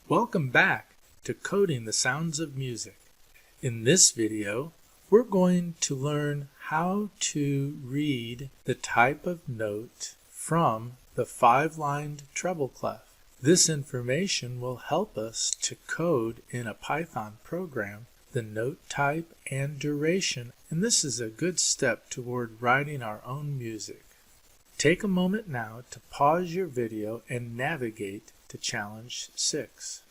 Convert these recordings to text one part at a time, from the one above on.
Welcome back to Coding the Sounds of Music. In this video, we're going to learn how to read the type of note from the 5-lined treble clef. This information will help us to code in a Python program the note type and duration, and this is a good step toward writing our own music. Take a moment now to pause your video and navigate to Challenge 6.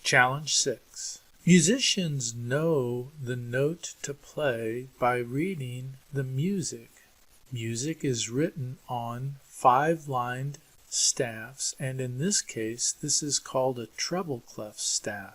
Challenge 6. Musicians know the note to play by reading the music. Music is written on 5-lined staffs, and in this case, this is called a treble clef staff.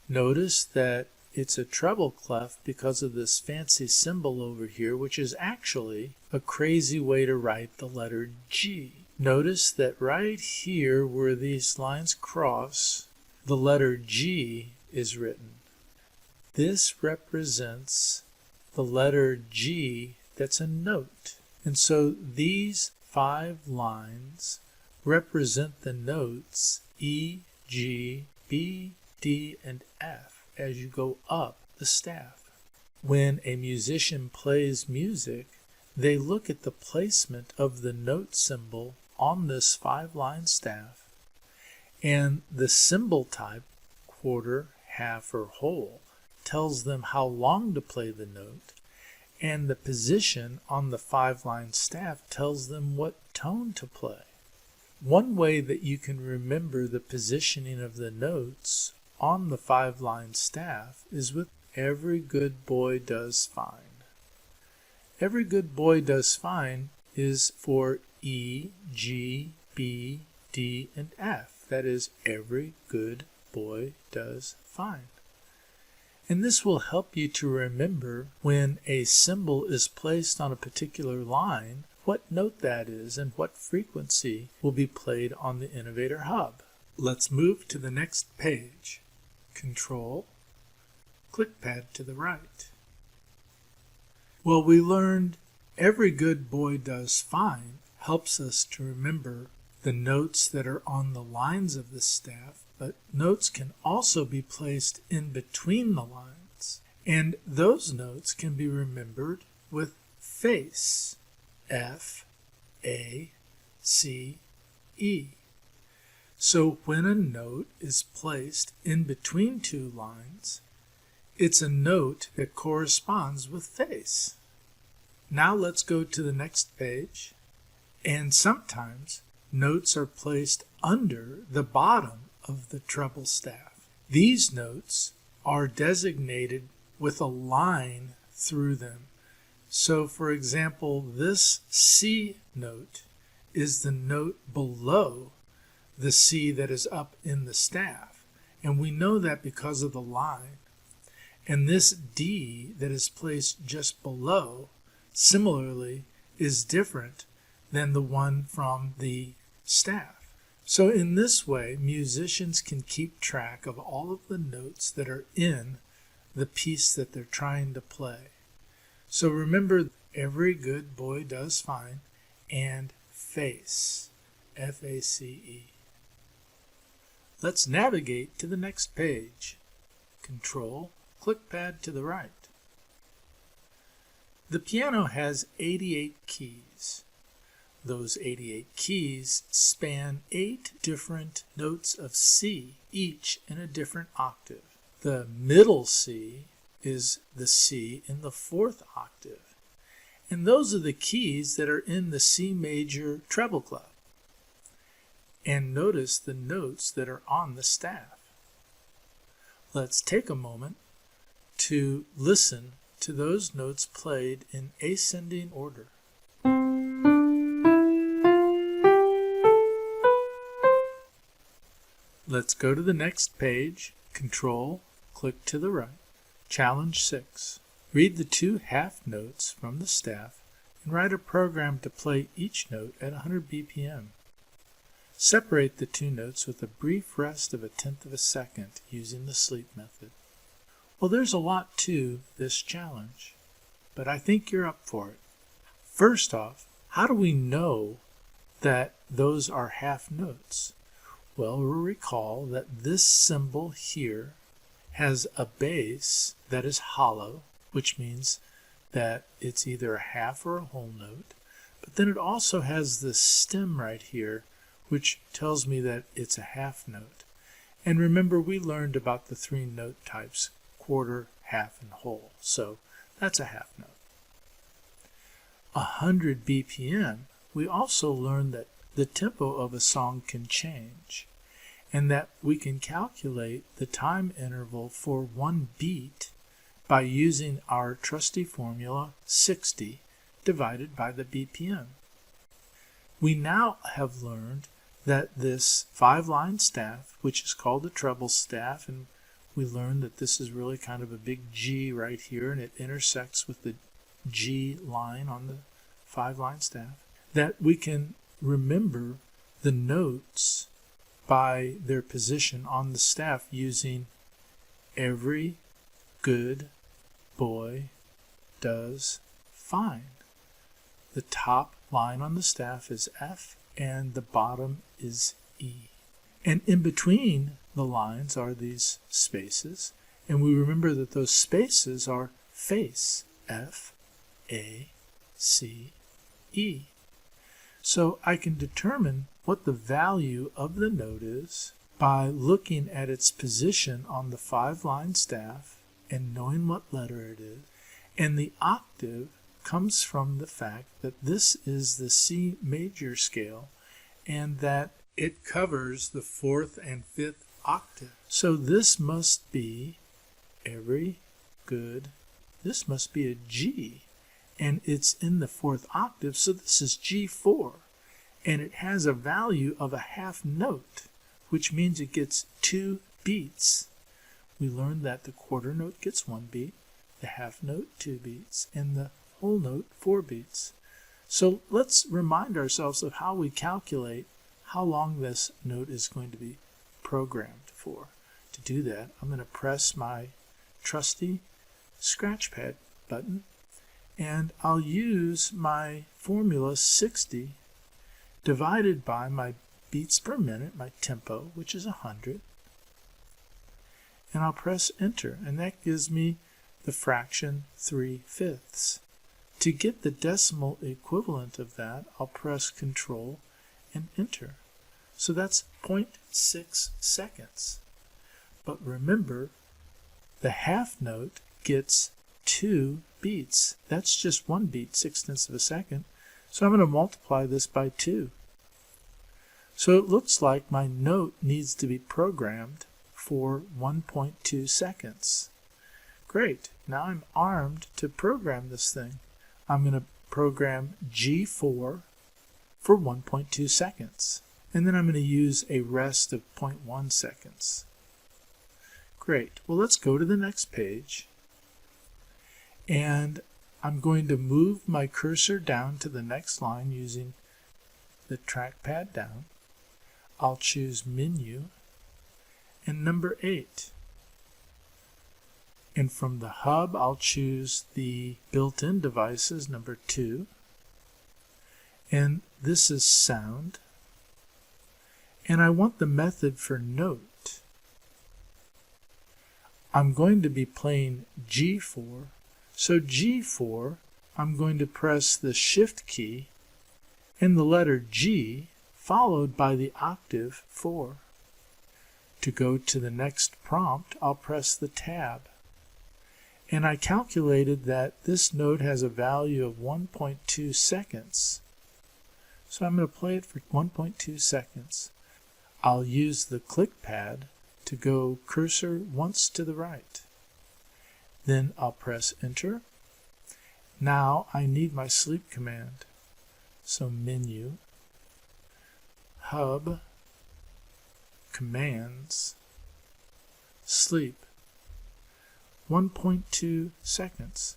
Notice that it's a treble clef because of this fancy symbol over here, which is actually a crazy way to write the letter G. Notice that right here where these lines cross, the letter G is written. This represents the letter G that's a note. And so these 5 lines represent the notes E, G, B, D, and F as you go up the staff. When a musician plays music, they look at the placement of the note symbol on this 5-line staff, and the symbol type, quarter, half, or whole, tells them how long to play the note, and the position on the 5-line staff tells them what tone to play. One way that you can remember the positioning of the notes on the 5-line staff is with Every Good Boy Does Fine. Every Good Boy Does Fine is for E, G, B, D, and F. That is, every good boy does fine. And this will help you to remember when a symbol is placed on a particular line, what note that is and what frequency will be played on the Innovator Hub. Let's move to the next page. Control, ClickPad to the right. Well, we learned Every Good Boy Does Fine helps us to remember the notes that are on the lines of the staff, but notes can also be placed in between the lines, and those notes can be remembered with face. F, A, C, E. So when a note is placed in between 2 lines, it's a note that corresponds with face. Now let's go to the next page, and sometimes notes are placed under the bottom of the treble staff. These notes are designated with a line through them. So, for example, this C note is the note below the C that is up in the staff. And we know that because of the line. And this D that is placed just below, similarly, is different than the one from the staff. So in this way, musicians can keep track of all of the notes that are in the piece that they're trying to play. So remember, Every Good Boy Does Fine and face, F-A-C-E. Let's navigate to the next page. Control, ClickPad to the right. The piano has 88 keys. Those 88 keys span 8 different notes of C, each in a different octave. The middle C is the C in the 4th octave. And those are the keys that are in the C major treble clef. And notice the notes that are on the staff. Let's take a moment to listen to those notes played in ascending order. Let's go to the next page. Control, click to the right. Challenge 6. Read the 2 half notes from the staff and write a program to play each note at 100 BPM. Separate the 2 notes with a brief rest of 1/10 of a second using the sleep method. Well, there's a lot to this challenge, but I think you're up for it. First off, how do we know that those are half notes? Well, we'll recall that this symbol here has a base that is hollow, which means that it's either a half or a whole note. But then it also has this stem right here, which tells me that it's a half note. And remember, we learned about the three note types: quarter, half, and whole. So that's a half note. 100 BPM, we also learned that the tempo of a song can change, and that we can calculate the time interval for one beat by using our trusty formula 60 divided by the BPM. We now have learned that this 5-line staff, which is called a treble staff, and we learned that this is really kind of a big G right here, and it intersects with the G line on the 5-line staff, that we can remember the notes by their position on the staff using every good boy does fine. The top line on the staff is F and the bottom is E. And in between the lines are these spaces, and we remember that those spaces are face, F, A, C, E. So I can determine what the value of the note is by looking at its position on the 5-line staff and knowing what letter it is. And the octave comes from the fact that this is the C major scale and that it covers the 4th and 5th octave. So this must be this must be a G, and it's in the 4th octave, so this is G4, and it has a value of a half note, which means it gets 2 beats. We learned that the quarter note gets 1 beat, the half note 2 beats, and the whole note 4 beats. So let's remind ourselves of how we calculate how long this note is going to be programmed for. To do that, I'm going to press my trusty scratch pad button, and I'll use my formula 60 divided by my beats per minute, my tempo, which is 100, and I'll press enter, and that gives me the fraction 3/5. To get the decimal equivalent of that, I'll press Control and enter. So that's 0.6 seconds. But remember, the half note gets 2 beats. That's just 1 beat, 0.6 of a second. So I'm going to multiply this by 2. So it looks like my note needs to be programmed for 1.2 seconds. Great. Now I'm armed to program this thing. I'm going to program G4 for 1.2 seconds. And then I'm going to use a rest of 0.1 seconds. Great. Well, let's go to the next page. And I'm going to move my cursor down to the next line using the trackpad down. I'll choose Menu and number 8. And from the hub, I'll choose the built-in devices, number 2. And this is sound. And I want the method for note. I'm going to be playing G4. So G4, I'm going to press the Shift key and the letter G followed by the octave 4. To go to the next prompt, I'll press the Tab. And I calculated that this note has a value of 1.2 seconds. So I'm going to play it for 1.2 seconds. I'll use the click pad to go cursor once to the right. Then I'll press enter. Now I need my sleep command. So Menu, Hub, Commands, Sleep. 1.2 seconds.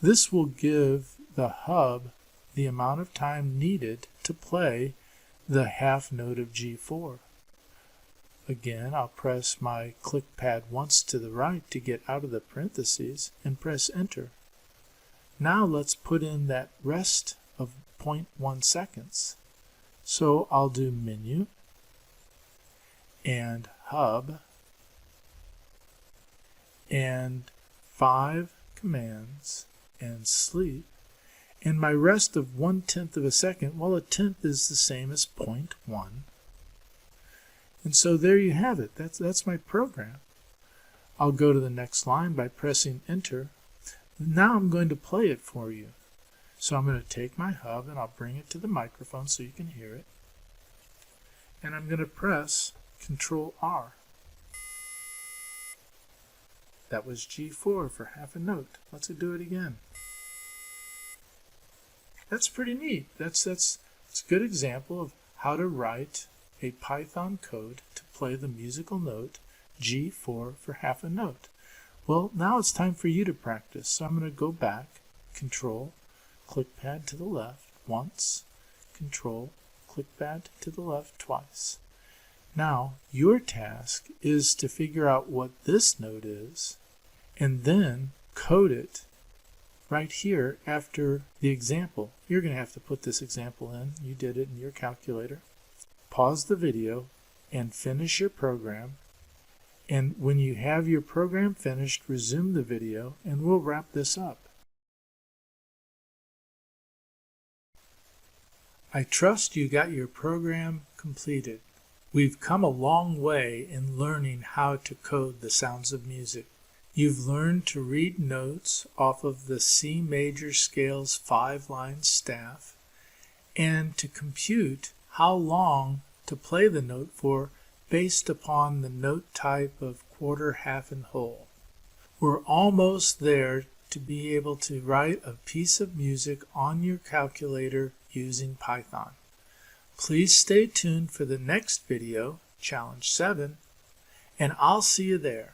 This will give the hub the amount of time needed to play the half note of G4. Again, I'll press my click pad once to the right to get out of the parentheses and press enter. Now let's put in that rest of 0.1 seconds. So I'll do menu and hub and 5 commands and sleep. And my rest of 1/10 of a second, well, a tenth is the same as 0.1. And so there you have it. That's my program. I'll go to the next line by pressing enter. Now I'm going to play it for you. So I'm going to take my hub and I'll bring it to the microphone so you can hear it. And I'm going to press Control R. That was G4 for half a note. Let's do it again. That's pretty neat. That's a good example of how to write a Python code to play the musical note G4 for half a note. Well, now it's time for you to practice. So I'm going to go back, Control, ClickPad to the left once, Control, ClickPad to the left twice. Now, your task is to figure out what this note is and then code it right here after the example. You're going to have to put this example in. You did it in your calculator. Pause the video and finish your program. And when you have your program finished, resume the video and we'll wrap this up. I trust you got your program completed. We've come a long way in learning how to code the sounds of music. You've learned to read notes off of the C major scale's 5-line staff and to compute how long to play the note for based upon the note type of quarter, half, and whole. We're almost there to be able to write a piece of music on your calculator using Python. Please stay tuned for the next video, Challenge 7, and I'll see you there.